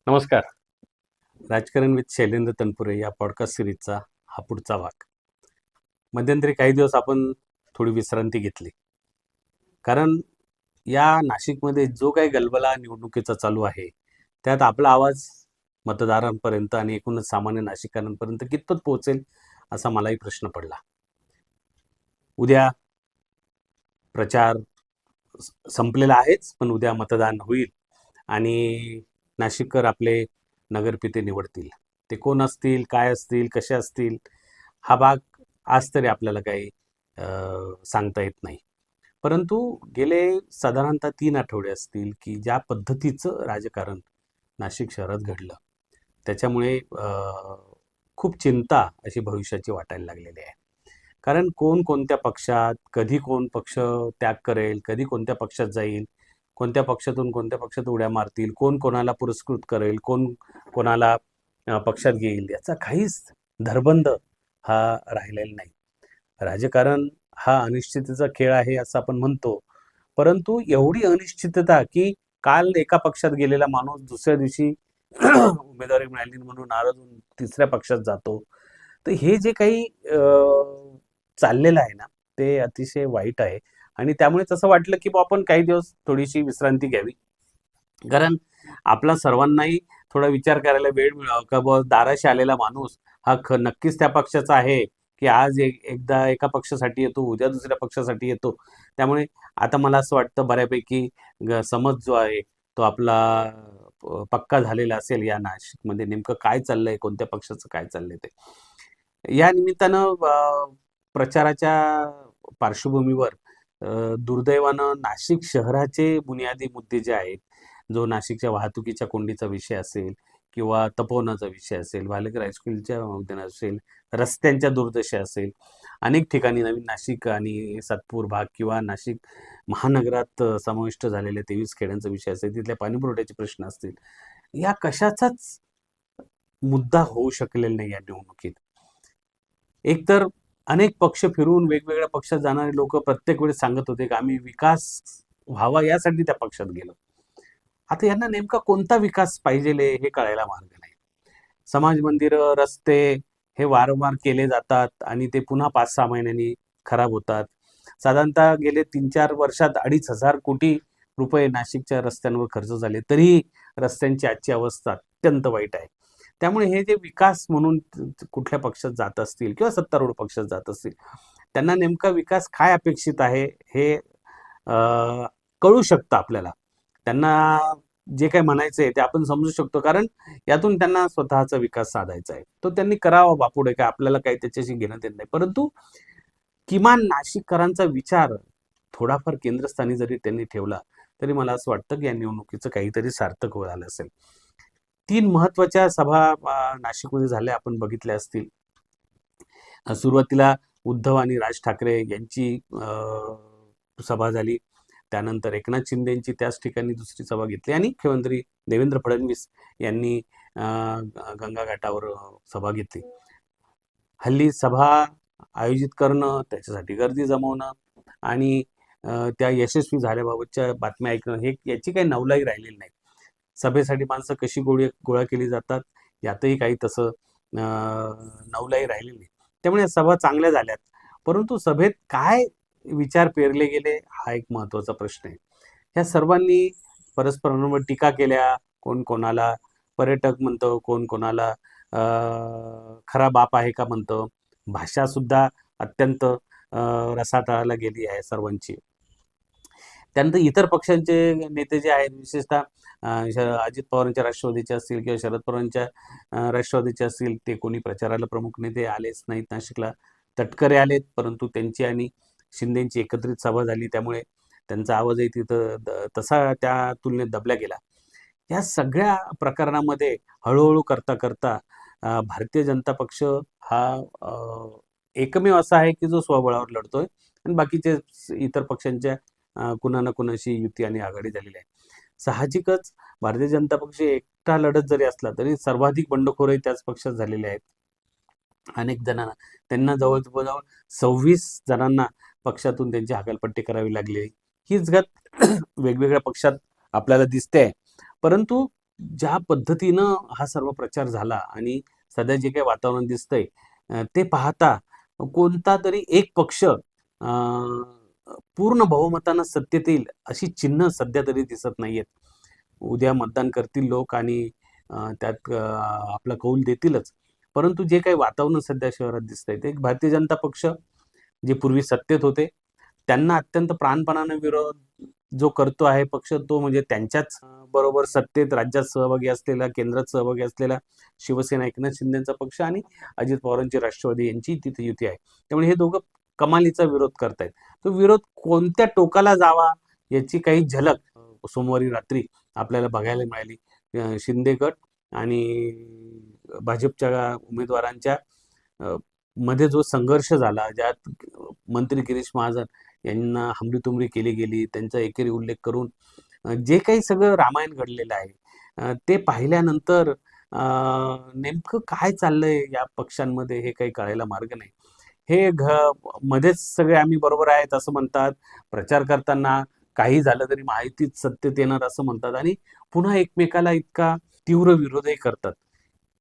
नमस्कार. राजकारण विथ शैलेंद्र तनपुरे या पॉडकास्ट सिरीजचा हा पुढचा भाग. मध्यंतरी काही दिवस आपण थोडी विश्रांती घेतली. कारण या नाशिकमध्ये जो काही गलबला निवडणुकीचा चालू आहे, त्यात आपला आवाज मतदारांपर्यंत आणि एकूणच सामान्य नाशिककरांपर्यंत कितपत पोहोचेल, असा मलाही प्रश्न पडला. उद्या प्रचार संपलेला आहेच, पण उद्या मतदान होईल आणि नाशिककर आपले नगरपिते निवडतील. ते कोण असतील, काय असतील, कसे असतील, हा भाग आज तरी आपल्याला काही सांगता येत नाही. परंतु गेले साधारणतः 3 आठवडे असतील, की ज्या पद्धतीचं राजकारण नाशिक शहरात घडलं, त्याच्यामुळे खूप चिंता अशी भविष्याची वाटायला लागलेली आहे. कारण कोण कोणत्या पक्षात, कधी कोण पक्ष त्याग करेल, कधी कोणत्या पक्षात जाईल, कोणत्या पक्षातून कोणत्या पक्षात उड्या मारतील, कोण कोणाला पुरस्कृत करेल, कोण कोणाला पक्षात घेईल, याचा काहीच धरबंध हा राहिलेला नाही. राजकारण हा अनिश्चिततेचा खेळ आहे असं आपण म्हणतो. परंतु एवढी अनिश्चितता, की काल एका पक्षात गेलेला माणूस दुसऱ्या दिवशी उमेदवारी मिळाली म्हणून नाराज होऊन तिसऱ्या पक्षात जातो. तर हे जे काही चाललेलं आहे ना, ते अतिशय वाईट आहे आणि त्यामुळेच असं वाटलं, की बुवा आपण काही दिवस थोडीशी विश्रांती घ्यावी. कारण आपला सर्वांनाही थोडा विचार करायला वेळ मिळावा, का बुवा दाराशी आलेला माणूस हा नक्कीच त्या पक्षाचा आहे, की आज एकदा एका पक्षासाठी येतो, उद्या दुसऱ्या पक्षासाठी येतो. त्यामुळे आता मला असं वाटतं बऱ्यापैकी समज जो आहे तो आपला पक्का झालेला असेल या नाशिकमध्ये नेमकं काय चाललंय, कोणत्या पक्षाचं काय चाललंय ते. या निमित्तानं प्रचाराच्या पार्श्वभूमीवर दुर्दैवानं नाशिक शहराचे बुनियादी मुद्दे जे आहेत, जो नाशिकच्या वाहतुकीच्या कोंडीचा विषय असेल किंवा तपोवनाचा विषय असेल, बालेकर हायस्कूलच्या उद्यान असेल, रस्त्यांच्या दुर्दशा असेल, अनेक ठिकाणी नवीन नाशिक आणि सातपूर भाग किंवा नाशिक महानगरात समाविष्ट झालेल्या 23 खेड्यांचा विषय असेल, तिथल्या पाणीपुरवठ्याचे प्रश्न असतील, या कशाचाच मुद्दा होऊ शकलेला नाही या निवडणुकीत. एकतर अनेक पक्ष फिरून वेगवेगळ्या पक्षात जाणारे लोक प्रत्येक वेळेस सांगत होते, की आम्ही विकास व्हावा यासाठी त्या पक्षात गेलो. आता यांना नेमका कोणता विकास पाहिजेल हे कळायला मार्ग नाही. समाज मंदिरं, रस्ते हे वारंवार केले जातात आणि ते पुन्हा 5-6 महिन्यांनी खराब होतात. साधारणतः गेले 3-4 वर्षात 2,500 कोटी रुपये नाशिकच्या रस्त्यांवर खर्च झाले. तरीही रस्त्यांची आजची अवस्था अत्यंत वाईट आहे. त्यामुळे हे जे विकास म्हणून कुठल्या पक्षात जात असतील किंवा सत्तारूढ पक्षात जात असतील, त्यांना नेमका विकास काय अपेक्षित आहे हे कळू शकतं आपल्याला. त्यांना जे काही म्हणायचंय ते आपण समजू शकतो, कारण यातून त्यांना स्वतःचा विकास साधायचा आहे. तो त्यांनी करावा बापुढे, काय आपल्याला काही त्याच्याशी घेणं देणं नाही. परंतु किमान नाशिककरांचा विचार थोडाफार केंद्रस्थानी जरी त्यांनी ठेवला, तरी मला असं वाटतं की या निवडणुकीचं काहीतरी सार्थक झालं असेल. 3 महत्त्वाच्या सभा नाशिकमध्ये झाल्या आपण बघितल्या असतील. सुरुवातीला उद्धव आणि राज ठाकरे यांची सभा झाली. त्यानंतर एकनाथ शिंदेंची त्याच ठिकाणी दुसरी सभा घेतली आणि मुख्यमंत्री देवेंद्र फडणवीस यांनी गंगा घाटावर सभा घेतली. हल्ली सभा आयोजित करणं, त्याच्यासाठी गर्दी जमवणं आणि त्या यशस्वी झाल्याबाबतच्या बातम्या ऐकणं, हे याची काही नवलाई राहिलेली नाही. सभेसाठी माणसं कशी गोळा केली जातात, यातही काही तसं नवलाई राहिलेली नाही. त्यामुळे या सभा चांगल्या झाल्यात. परंतु सभेत काय विचार पेरले गेले, हा एक महत्त्वाचा प्रश्न आहे. ह्या सर्वांनी परस्परांवर टीका केल्या. कोण कोणाला पर्यटक म्हणतं, कोण कोणाला खरा बाप आहे का म्हणतं. भाषासुद्धा अत्यंत रसातळाला गेली आहे सर्वांची. त्यानंतर इतर पक्षांचे नेते जे आहेत, विशेषतः अजित पवारांच्या राष्ट्रवादीचे असतील किंवा शरद पवारांच्या राष्ट्रवादीचे असतील, ते कोणी प्रचाराला प्रमुख नेते आलेच नाहीत नाशिकला. तटकरे आलेत, परंतु त्यांची आणि शिंदेची एकत्रित सभा झाली, त्यामुळे त्यांचा आवाजही तिथं तसा त्या तुलनेत दबला गेला. या सगळ्या प्रकरणामध्ये हळू करता करता भारतीय जनता पक्ष हा एकमेव असा आहे की जो स्वबळावर लढतोय आणि बाकीचे इतर पक्षांच्या कुणा ना कुणाशी युती आणि आघाडी झालेली आहे. साहजिकच भारतीय जनता पक्ष एकटा लढत जरी असला तरी सर्वाधिक बंडखोरही त्याच पक्षात झालेले आहेत. अनेक जणांना, त्यांना जवळजवळ 26 जणांना पक्षातून त्यांची हकालपट्टी करावी लागली. हीच गत वेगवेगळ्या पक्षात आपल्याला दिसते. परंतु ज्या पद्धतीनं हा सर्व प्रचार झाला आणि सध्या जे काही वातावरण दिसतंय ते पाहता कोणता तरी एक पक्ष पूर्ण बहुमतानं सत्तेत येईल अशी चिन्ह सध्या तरी दिसत नाहीयेत. उद्या मतदान करतील लोक आणि त्यात आपला कौल देतीलच. परंतु जे काही वातावरण सध्या शहरात दिसतंय ते एक भारतीय जनता पक्ष जे पूर्वी सत्तेत होते, त्यांना अत्यंत प्राणपणाने विरोध जो करतो आहे पक्ष तो म्हणजे त्यांच्याच बरोबर सत्तेत राज्यात सहभागी असलेला, केंद्रात सहभागी असलेला शिवसेना एकनाथ शिंदेचा पक्ष आणि अजित पवारांची राष्ट्रवादी यांची तिथे युती आहे. त्यामुळे हे दोघं कमालीचा विरोध करतायत. तो विरोध कोणत्या टोकाला जावा याची काही झलक सोमवारी रात्री आपल्याला बघायला मिळाली. शिंदे गट आणि भाजपच्या उमेदवारांच्या मध्ये जो संघर्ष झाला, ज्यात मंत्री गिरीश महाजन यांना हमरी-तुमरी केली गेली, त्यांचा एकेरी उल्लेख करून जे काही सगळं रामायण घडलेलं आहे, ते पाहिल्यानंतर नेमकं काय चाललंय या पक्षांमध्ये हे काही कळायला मार्ग नाही. हे मध्येच सगळे आम्ही बरोबर आहेत असं म्हणतात. प्रचार करताना काही झालं तरी महायुतीच सत्तेत येणार असं म्हणतात आणि पुन्हा एकमेकाला इतका तीव्र विरोधही करतात.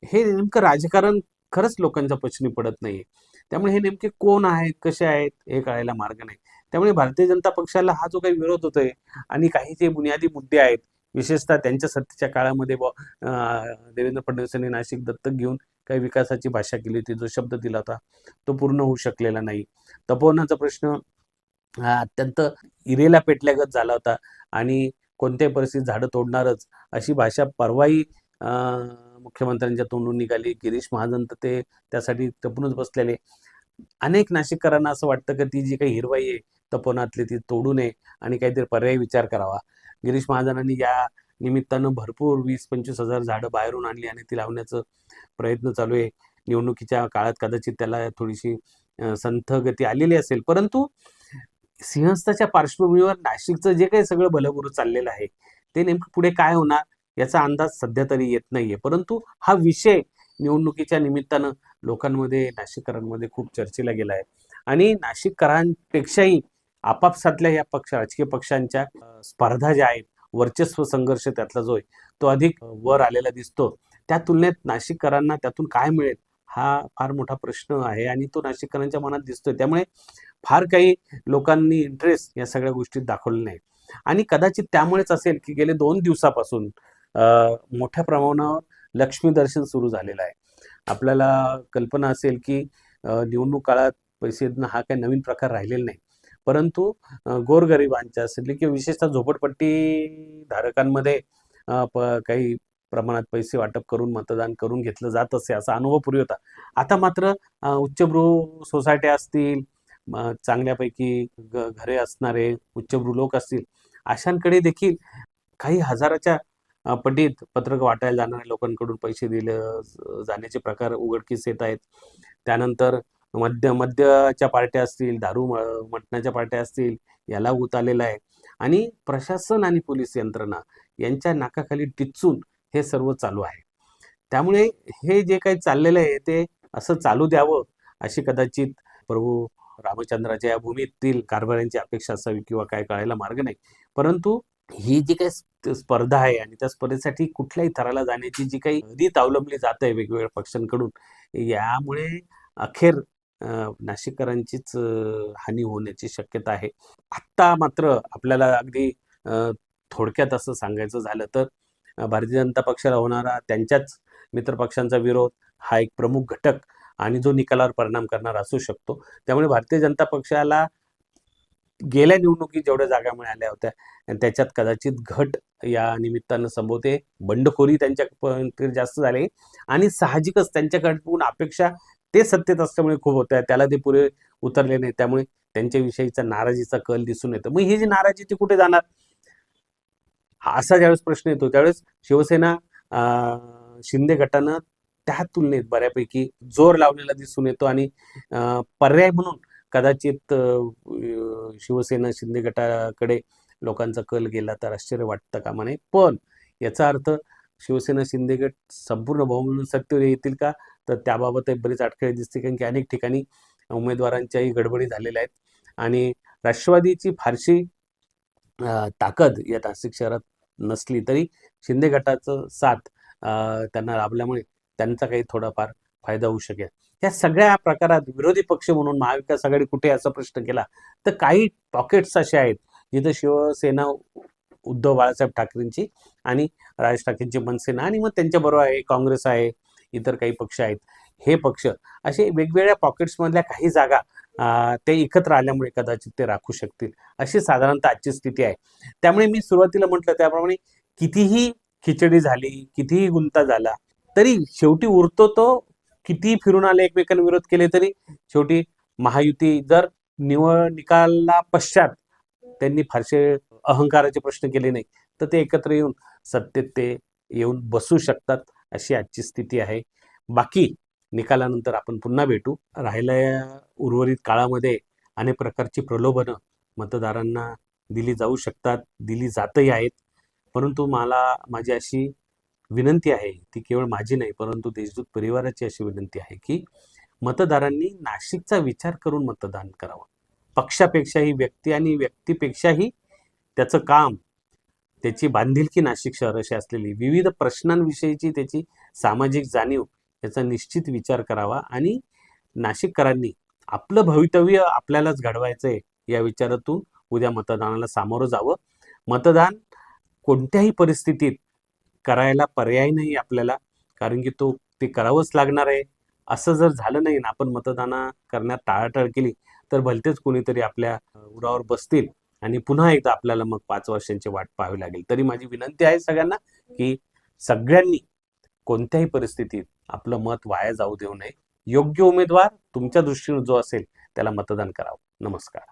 हे नेमकं राजकारण खरंच लोकांच्या पचनी पडत नाहीये. त्यामुळे हे नेमके कोण आहेत, कसे आहेत हे कळायला मार्ग नाही. त्यामुळे भारतीय जनता पक्षाला हा जो काही विरोध होतोय आणि काही जे बुनियादी मुद्दे आहेत, विशेषतः त्यांच्या सत्तेच्या काळामध्ये देवेंद्र फडणवीसांनी नाशिक दत्तक घेऊन काही विकासाची भाषा केली होती. जो शब्द दिला होता, तो पूर्ण होऊ शकलेला नाही. तपोवनाचा प्रश्न हा अत्यंत इरेला पेटल्यागत झाला होता आणि कोणत्याही परिस्थितीत झाडं तोडणारच अशी भाषा परवाही मुख्यमंत्र्यांच्या तोंडून निघाली. गिरीश महाजन तर ते त्यासाठी टपूनच बसलेले. अनेक नाशिककरांना असं वाटतं की ती जी काही हिरवाई आहे तपोवनातली ती तोडू नये आणि काहीतरी पर्यायी विचार करावा. गिरीश महाजनांनी या निमित्तानं भरपूर 20-25 हजार झाडं बाहेरून आणली आणि ती लावण्याचा प्रयत्न चालू आहे. निवडणुकीच्या काळात कदाचित त्याला थोडीशी संथ गती आलेली असेल. परंतु सिंहस्थाच्या पार्श्वभूमीवर नाशिकचं जे काही सगळं भलंबुरं चाललेलं आहे, ते नेमकं पुढे काय होणार याचा अंदाज सध्या तरी येत नाहीये. परंतु हा विषय निवडणुकीच्या निमित्तानं लोकांमध्ये, नाशिककरांमध्ये खूप चर्चेला गेला आहे आणि नाशिककरांपेक्षाही आपापसातल्या या राजकीय पक्षांच्या स्पर्धा ज्या आहेत, वर्चस्व संघर्ष त्यातला जो आहे, तो अधिक वर आलेला दिसतो. त्या तुलनेत नाशिककरांना त्यातून काय मिळेल हा फार मोठा प्रश्न आहे आणि तो नाशिककरांच्या मनात दिसतोय. त्यामुळे फार काही लोकांनी इंटरेस्ट या सगळ्या गोष्टीत दाखवले नाही आणि कदाचित त्यामुळेच असेल की गेले 2 दिवसापासून मोठ्या प्रमाणावर लक्ष्मी दर्शन सुरू झालेलं आहे. आपल्याला कल्पना असेल की निवडणूक काळात पैसे देणं हा काही नवीन प्रकार राहिलेला नाही. परंतु गोरगरिबांच्या असेल किंवा विशेषतः झोपडपट्टी धारकांमध्ये काही प्रमाणात पैसे वाटप करून मतदान करून घेतलं जात असे असा अनुभव पूर्वी होता. आता मात्र उच्चभ्रू सोसायट्या असतील, चांगल्यापैकी घरे असणारे उच्चभ्रू लोक असतील, अशांकडे देखील काही हजाराच्या पटीत पत्रक वाटायला जाणाऱ्या लोकांकडून पैसे दिले जाण्याचे प्रकार उघडकीस येत आहेत. त्यानंतर मद्याच्या पार्ट्या असतील, दारू मटणाच्या पार्ट्या असतील, याला ऊत आलेला आहे आणि प्रशासन आणि पोलीस यंत्रणा यांच्या नाकाखाली टिच्चून हे सर्व चालू आहे. त्यामुळे हे जे काही चाललेलं आहे ते असं चालू द्यावं अशी कदाचित प्रभू रामचंद्राच्या या भूमीतील कारभाऱ्यांची अपेक्षा असावी किंवा काय कळायला मार्ग नाही. परंतु ही जी काही स्पर्धा आहे आणि त्या स्पर्धेसाठी कुठल्याही थराला जाण्याची जी काही रीत अवलंबली जात आहे वेगवेगळ्या पक्षांकडून, यामुळे अखेर नाशिककरांचीच हानी होण्याची शक्यता आहे. आत्ता मात्र आपल्याला अगदी थोडक्यात असं सांगायचं झालं तर भारतीय जनता पक्षाला होणारा त्यांच्याच मित्रपक्षांचा विरोध हा एक प्रमुख घटक आणि जो निकालावर परिणाम करणारा असू शकतो. त्यामुळे भारतीय जनता पक्षाला गेल्या निवडणुकीत जेवढ्या जागा मिळाल्या होत्या त्याच्यात कदाचित घट या निमित्तानं संभवते. बंडखोरी त्यांच्या जास्त झाली आणि साहजिकच त्यांच्याकडून अपेक्षा ते सत्तेत असल्यामुळे खूप होत्या. त्याला ते पुरे उतरले नाही. त्यामुळे त्यांच्याविषयीचा नाराजीचा कल दिसून येतो. मग ही जी नाराजी ती कुठे जाणार? असा ज्यावेळेस प्रश्न येतो त्यावेळेस शिवसेना शिंदे गटानं त्या तुलनेत बऱ्यापैकी जोर लावलेला दिसून येतो आणि पर्याय म्हणून कदाचित शिवसेना शिंदे गटाकडे लोकांचा कल गेला तर आश्चर्य वाटतं कामा नये. पण याचा अर्थ शिवसेना शिंदे गट संपूर्ण बहुमूल्य सत्तेवर येतील का? तर त्याबाबत बरीच अडखळे दिसते कारण की अनेक ठिकाणी उमेदवारांच्याही गडबडी झालेल्या आहेत आणि राष्ट्रवादीची फारशी ताकद या नाशिक शहरात नसली तरी शिंदे गटाचं साथ त्यांना लाभल्यामुळे त्यांचा काही थोडाफार फायदा होऊ शकेल. या सगळ्या प्रकारात विरोधी पक्ष म्हणून महाविकास आघाडी कुठे असा प्रश्न केला तर काही पॉकेट्स असे आहेत जिथं शिवसेना उद्धव बाळासाहेब ठाकरेंची आणि राज ठाकरेंची मनसेना आणि मग त्यांच्याबरोबर आहे काँग्रेस आहे, इतर काही पक्ष आहेत. हे पक्ष असे वेगवेगळ्या पॉकेट्समधल्या काही जागा ते एकत्र आल्यामुळे कदाचित ते राखू शकतील, अशी साधारणतः आजची स्थिती आहे. त्यामुळे मी सुरुवातीला म्हटलं त्याप्रमाणे कितीही खिचडी झाली, कितीही गुंता झाला, तरी शेवटी उरतो तो कितीही फिरून आले एकमेकांना विरोध केले तरी शेवटी महायुती जर निकाला पश्चात त्यांनी फारसे अहंकाराचे प्रश्न केले नाही तर ते एकत्र येऊन सत्तेत ते येऊन बसू शकतात, अशी आजची स्थिती आहे. बाकी निकालानंतर आपण पुन्हा भेटू. राहिल्या उर्वरित काळामध्ये अनेक प्रकारची प्रलोभनं मतदारांना दिली जाऊ शकतात, दिली जातही आहेत. परंतु माझी अशी विनंती आहे, ती केवळ माझी नाही परंतु देशदूत परिवाराची अशी विनंती आहे की मतदारांनी नाशिकचा विचार करून मतदान करावं. पक्षापेक्षाही व्यक्ती आणि व्यक्तीपेक्षाही त्याचं काम, त्याची बांधिलकी नाशिक शहराशी असलेली विविध प्रश्नांविषयीची त्याची सामाजिक जाणीव याचा निश्चित विचार करावा आणि नाशिककरांनी आपलं भवितव्य आपल्यालाच घडवायचंय या विचारातून उद्या मतदानाला सामोरं जावं. मतदान कोणत्याही परिस्थितीत करायला पर्याय नाही आपल्याला, कारण की ते करावंच लागणार आहे. असं जर झालं नाही ना आपण मतदान करण्यात टाळाटाळ केली तर भलतेच कोणीतरी आपल्या उरावर बसतील आणि पुन्हा एकदा आपल्याला मग 5 वर्षांची वाट पाहावी लागेल. तरी माझी विनंती आहे सगळ्यांना की सगळ्यांनी कोणत्याही परिस्थितीत आपलं मत वाया जाऊ देऊ नये. योग्य उमेदवार तुमच्या दृष्टीने जो असेल त्याला मतदान करावं. नमस्कार.